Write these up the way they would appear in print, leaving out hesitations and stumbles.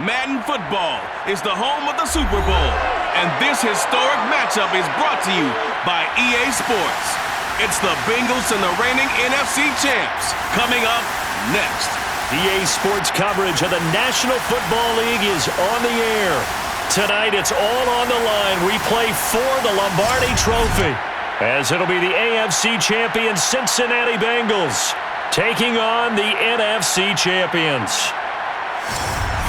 Madden football is the home of the Super Bowl, and this historic matchup is brought to you by EA Sports. It's the Bengals and the reigning NFC champs coming up next. EA Sports coverage of the National Football League is on the air. Tonight, it's all on the line. We play for the Lombardi Trophy, as it'll be the AFC champion Cincinnati Bengals taking on the NFC champions.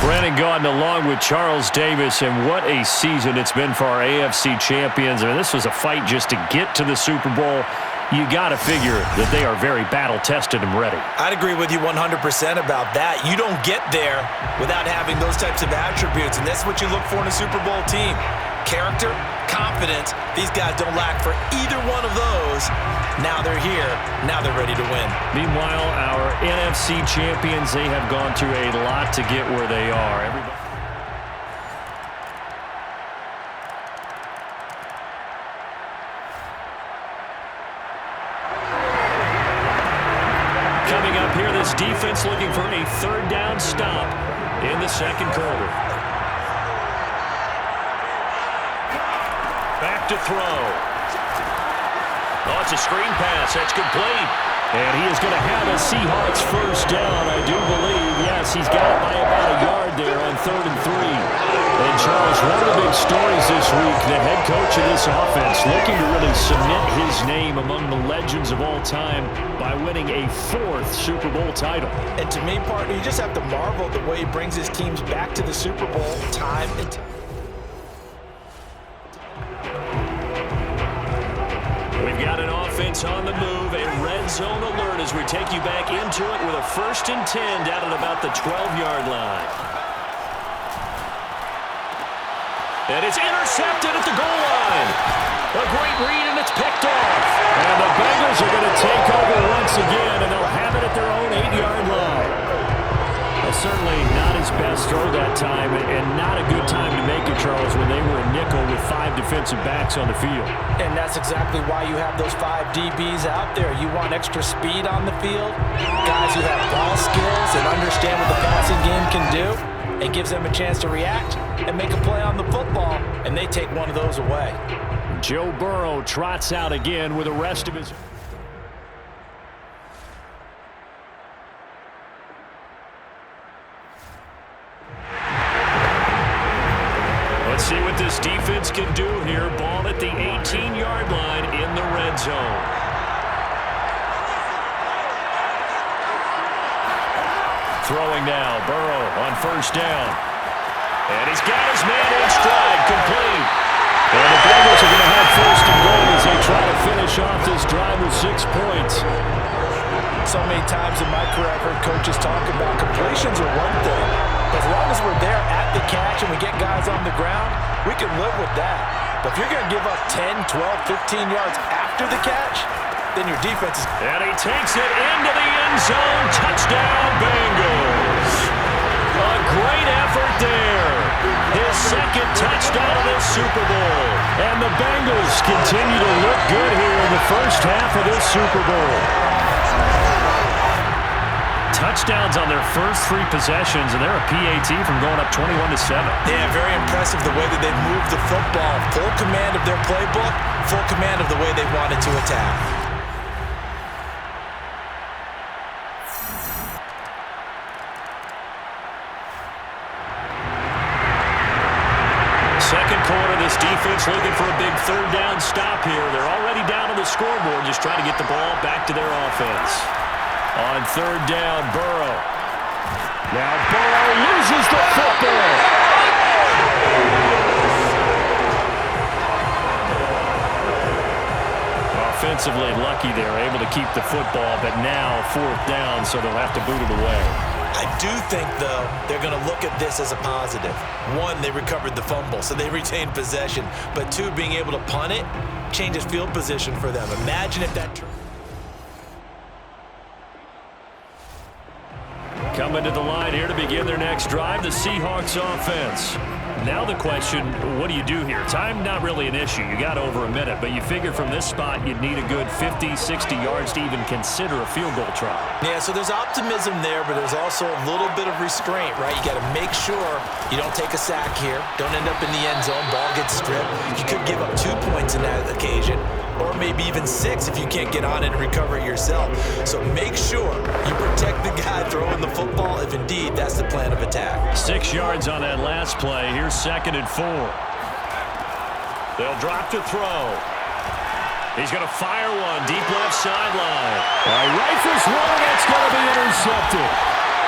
Brandon Gaudin along with Charles Davis, and what a season it's been for our AFC champions. I mean, this was a fight just to get to the Super Bowl. You got to figure that they are very battle-tested and ready. I'd agree with you 100% about that. You don't get there without having those types of attributes, and that's what you look for in a Super Bowl team. Character, confidence. These guys don't lack for either one of those. Now they're here. Now they're ready to win. Meanwhile, our NFC champions, they have gone through a lot to get where they are. Coming up here, this defense looking for a third down stop in the second quarter. Back to throw. Oh, it's a screen pass. That's complete. And he is going to have a Seahawks first down, I do believe. Yes, he's got it by about a yard there on 3rd and 3. And, Charles, one of the big stories this week, the head coach of this offense looking to really cement his name among the legends of all time by winning a 4th Super Bowl title. And to me, partner, you just have to marvel the way he brings his teams back to the Super Bowl time and time. We've got an offense on the move, a red zone alert as we take you back into it with a 1st and 10 down at about the 12-yard line. And it's intercepted at the goal line. A great read, and it's picked off. And the Bengals are going to take over once again, and they'll have it at their own 8-yard line. Well, certainly not his best throw that time, and not a good time to make it, Charles, when they were a nickel with 5 defensive backs on the field. And that's exactly why you have those 5 DBs out there. You want extra speed on the field, guys who have ball skills and understand what the passing game can do. It gives them a chance to react and make a play on the football, and they take one of those away. Joe Burrow trots out again with the rest of his... Let's see what this defense can do here. Ball at the 18-yard line in the red zone. Throwing now, Burrow on first down. And he's got his man in stride, complete. And the Bengals are going to have first and goal as they try to finish off this drive with 6 points. So many times in my career, I've heard coaches talk about completions are one thing. As long as we're there at the catch and we get guys on the ground, we can live with that. But if you're going to give up 10, 12, 15 yards after the catch, then your defense is... And he takes it into the end zone. Touchdown, Bengals. A great effort there. His second touchdown of this Super Bowl. And the Bengals continue to look good here in the first half of this Super Bowl. Touchdowns on their first 3 possessions, and they're a PAT from going up 21-7. Yeah, very impressive the way that they've moved the football. Full command of their playbook, full command of the way they wanted to attack. Second quarter, this defense looking for a big third down stop here. They're already down on the scoreboard, just trying to get the ball back to their offense. On third down, Burrow. Now Burrow loses the football. Offensively lucky they're able to keep the football, but now fourth down, so they'll have to boot it away. I do think, though, they're going to look at this as a positive. 1, they recovered the fumble, so they retained possession. But 2, being able to punt it changes field position for them. Imagine if that... Coming to the line here to begin their next drive, the Seahawks offense. Now the question, what do you do here? Time not really an issue. You got over a minute, but you figure from this spot you'd need a good 50, 60 yards to even consider a field goal try. Yeah, so there's optimism there, but there's also a little bit of restraint, right? You got to make sure you don't take a sack here. Don't end up in the end zone. Ball gets stripped. You could give up 2 points in that occasion, or maybe even 6 if you can't get on it and recover it yourself. So make sure you protect the guy throwing the football if indeed that's the plan of attack. 6 yards on that last play. Here's 2nd and 4. They'll drop to throw. He's going to fire one deep left sideline. Rifles one, that's going to be intercepted.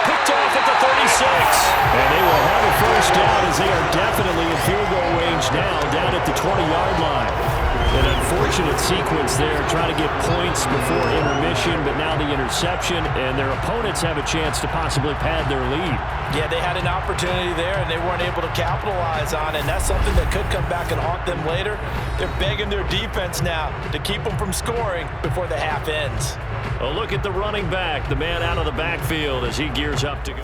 Picked off at the 36. And they will have a first down as they are definitely in field goal range now, down at the 20-yard line. An unfortunate sequence there, trying to get points before intermission, but now the interception, and their opponents have a chance to possibly pad their lead. Yeah, they had an opportunity there, and they weren't able to capitalize on it, and that's something that could come back and haunt them later. They're begging their defense now to keep them from scoring before the half ends. A look at the running back, the man out of the backfield as he gears up to go.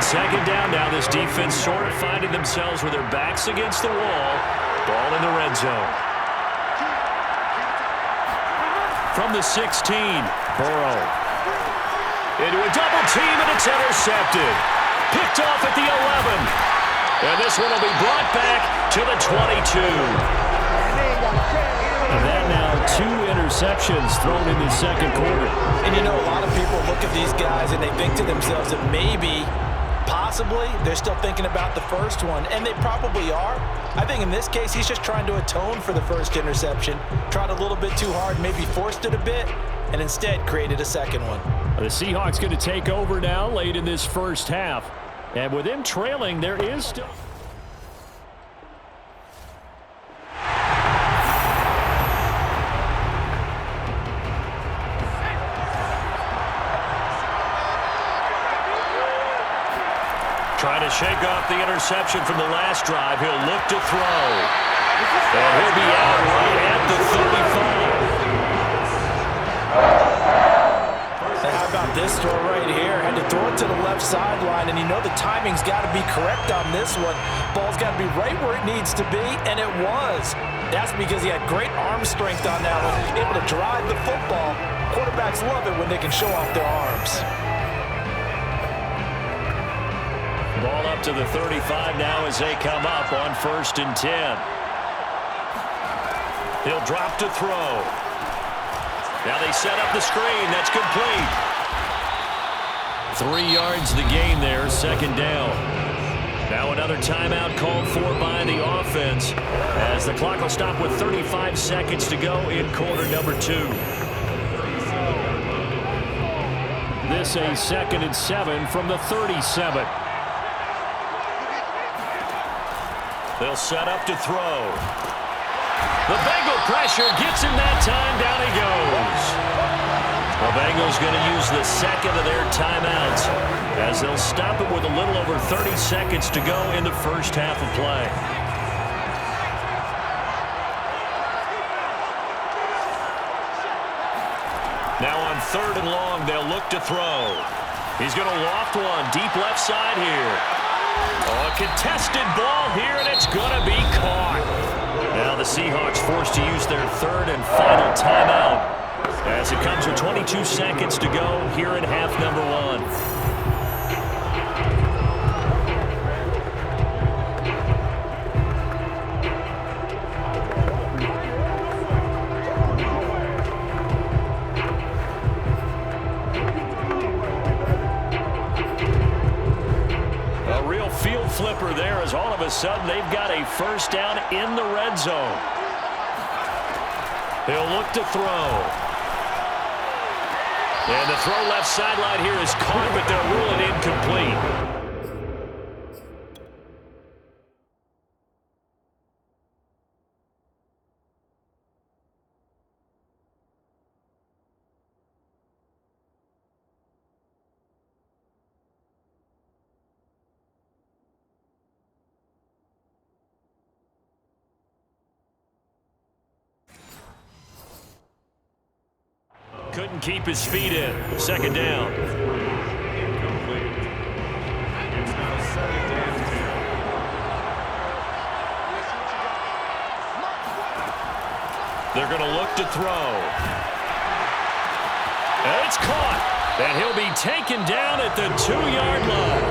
Second down now, this defense sort of finding themselves with their backs against the wall. Ball in the red zone. From the 16, Burrow. Into a double team, and it's intercepted. Picked off at the 11. And this one will be brought back to the 22. And that now 2 interceptions thrown in the second quarter. And you know, a lot of people look at these guys and they think to themselves that maybe... possibly, they're still thinking about the first one, and they probably are. I think in this case, he's just trying to atone for the first interception. Tried a little bit too hard, maybe forced it a bit, and instead created a second one. The Seahawks going to take over now late in this first half. And with them trailing, there is still... Trying to shake off the interception from the last drive. He'll look to throw. And he'll be out right at the 35. How about this throw right here? Had to throw it to the left sideline, and you know the timing's got to be correct on this one. Ball's got to be right where it needs to be, and it was. That's because he had great arm strength on that one. Able to drive the football. Quarterbacks love it when they can show off their arms. Ball up to the 35 now as they come up on 1st and 10. He'll drop to throw. Now they set up the screen. That's complete. 3 yards the gain there, 2nd down. Now another timeout called for by the offense as the clock will stop with 35 seconds to go in quarter number 2. This a 2nd and 7 from the 37. They'll set up to throw. The Bengal pressure gets him that time. Down he goes. The Bengals going to use the second of their timeouts as they'll stop it with a little over 30 seconds to go in the first half of play. Now on 3rd and long, they'll look to throw. He's going to loft one deep left side here. Oh, a contested ball here, and it's going to be caught. Now the Seahawks forced to use their 3rd and final timeout as it comes with 22 seconds to go here in half number 1. Field flipper there as all of a sudden they've got a first down in the red zone. He'll look to throw. And the throw left sideline here is caught, but they'll rule it incomplete. Couldn't keep his feet in. 2nd down. They're going to look to throw. And it's caught. And he'll be taken down at the 2-yard line.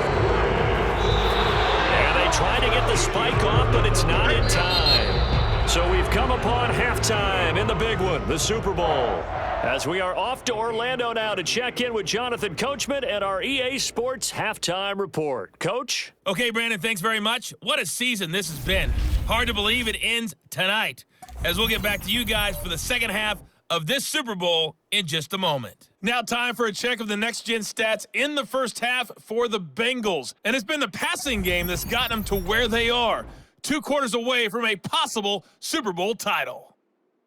And they try to get the spike off, but it's not in time. So we've come upon halftime in the big one, the Super Bowl. As we are off to Orlando now to check in with Jonathan Coachman and our EA Sports Halftime Report. Coach? Okay, Brandon, thanks very much. What a season this has been. Hard to believe it ends tonight, as we'll get back to you guys for the second half of this Super Bowl in just a moment. Now time for a check of the next-gen stats in the first half for the Bengals. And it's been the passing game that's gotten them to where they are, 2 quarters away from a possible Super Bowl title.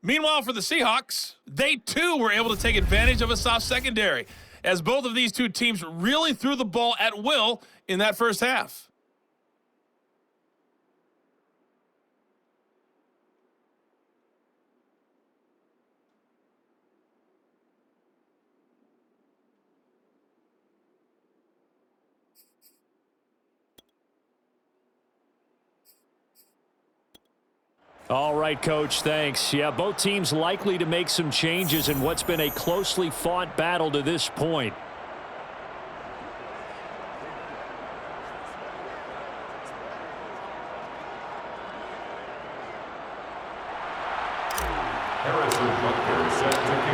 Meanwhile, for the Seahawks, they too were able to take advantage of a soft secondary, as both of these two teams really threw the ball at will in that first half. All right, Coach, thanks. Yeah, both teams likely to make some changes in what's been a closely fought battle to this point.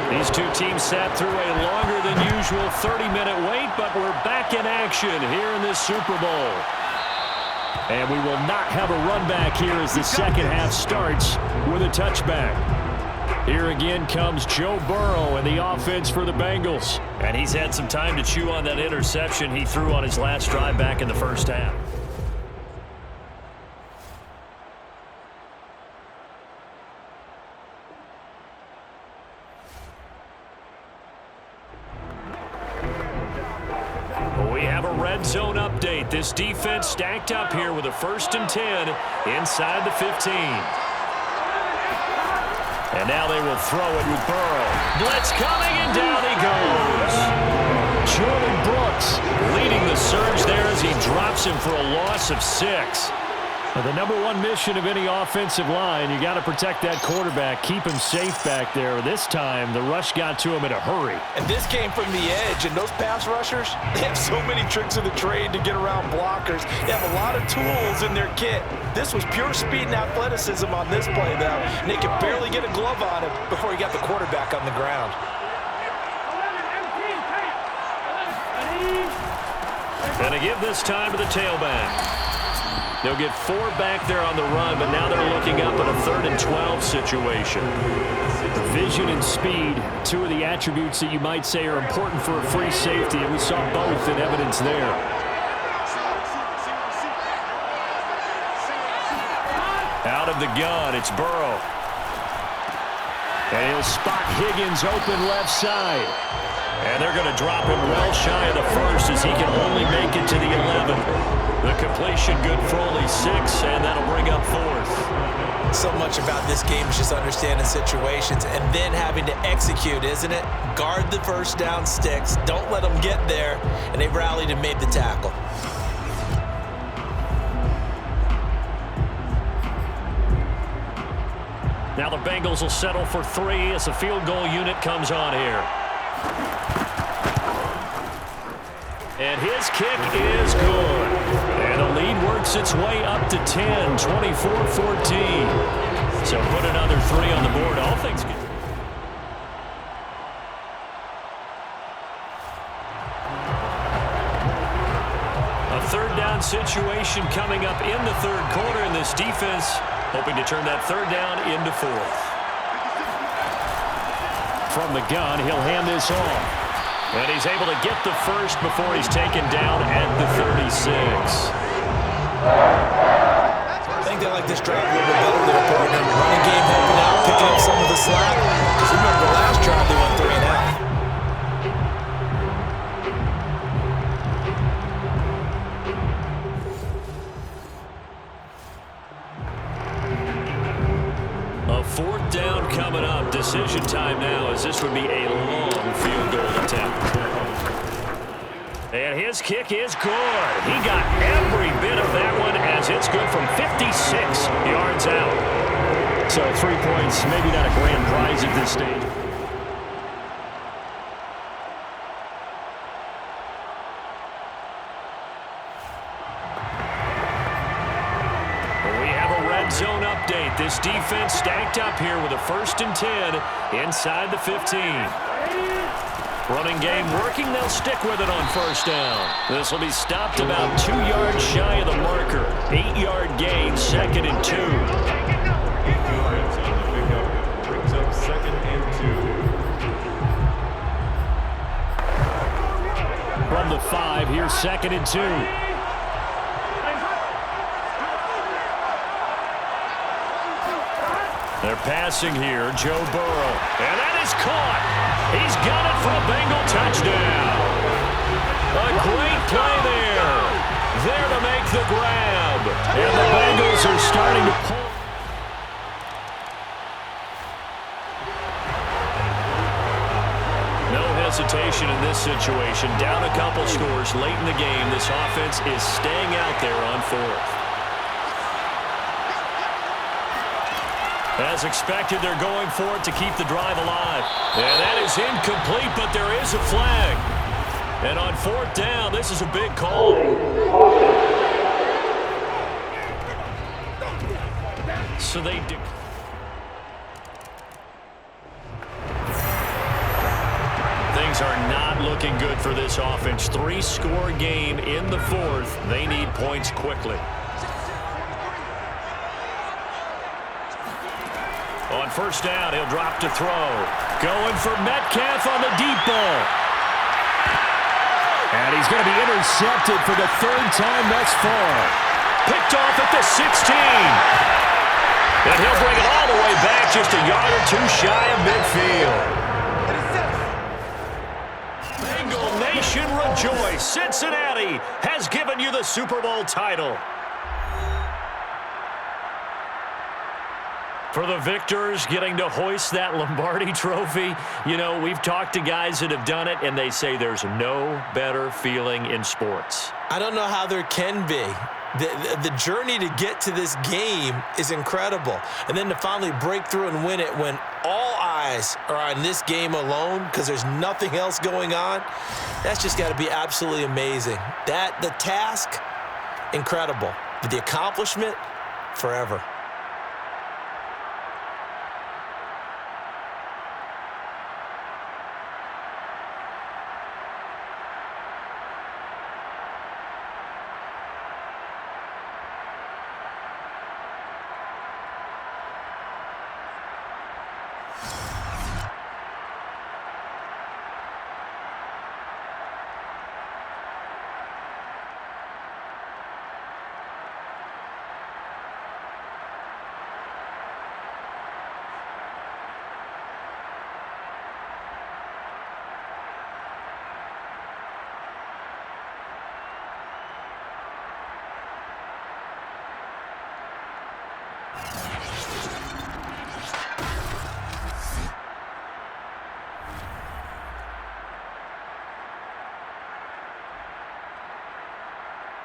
These two teams sat through a longer than usual 30-minute wait, but we're back in action here in this Super Bowl. And we will not have a run back here as the second half starts with a touchback. Here again comes Joe Burrow and the offense for the Bengals. And he's had some time to chew on that interception he threw on his last drive back in the first half. Red zone update. This defense stacked up here with a 1st and 10 inside the 15. And now they will throw it with Burrow. Blitz coming, and down he goes. Jordan Brooks leading the surge there as he drops him for a loss of 6. Well, the number one mission of any offensive line, you got to protect that quarterback, keep him safe back there. This time, the rush got to him in a hurry. And this came from the edge, and those pass rushers, they have so many tricks of the trade to get around blockers. They have a lot of tools in their kit. This was pure speed and athleticism on this play, though. And they could barely get a glove on him before he got the quarterback on the ground. And a give this time to the tailback. They'll get 4 back there on the run, but now they're looking up at a 3rd and 12 situation. Vision and speed, 2 of the attributes that you might say are important for a free safety, and we saw both in evidence there. Out of the gun, it's Burrow. And he'll spot Higgins open left side. And they're going to drop him well shy of the 1st as he can only make it to the 11. The completion good for only 6, and that'll bring up 4th. So much about this game is just understanding situations and then having to execute, isn't it? Guard the first down sticks. Don't let them get there. And they rallied and made the tackle. Now the Bengals will settle for 3 as the field goal unit comes on here. And his kick is good. And the lead works its way up to 10, 24-14. So put another 3 on the board. All things good. A 3rd down situation coming up in the 3rd quarter, and this defense hoping to turn that 3rd down into 4th. From the gun, he'll hand this off. And he's able to get the 1st before he's taken down at the 36. I think they like this drive a little bit better there, partner. Running game helping out, picking up some of the slack. Because remember, the last drive they went 3 and out. A 4th down coming up. Decision time now, as this would be a long field goal attempt. And his kick is good. He got every bit of that one as it's good from 56 yards out. So 3 points, maybe not a grand prize at this stage. We have a red zone update. This defense stacked up here with a 1st and 10 inside the 15. Running game working. They'll stick with it on 1st down. This will be stopped about 2 yards shy of the marker. 8-yard gain, 2nd and 2. Brings up 2nd and 2. From the 5, here's 2nd and 2. They're passing here, Joe Burrow. And that is caught. He's got it for a Bengal touchdown. A great play there. There to make the grab. And the Bengals are starting to pull. No hesitation in this situation. Down a couple scores late in the game. This offense is staying out there on 4th. As expected, they're going for it to keep the drive alive. And that is incomplete, but there is a flag. And on 4th down, this is a big call. So they do. Things are not looking good for this offense. 3-score game in the 4th. They need points quickly. On 1st down, he'll drop to throw. Going for Metcalf on the deep ball. And he's going to be intercepted for the 3rd time thus far. Picked off at the 16. And he'll bring it all the way back just a yard or 2 shy of midfield. Bengal Nation rejoice. Cincinnati has given you the Super Bowl title. For the victors getting to hoist that Lombardi trophy, you know, we've talked to guys that have done it, and they say there's no better feeling in sports. I don't know how there can be. The journey to get to this game is incredible. And then to finally break through and win it when all eyes are on this game alone because there's nothing else going on, that's just got to be absolutely amazing. The task, incredible. But the accomplishment, forever.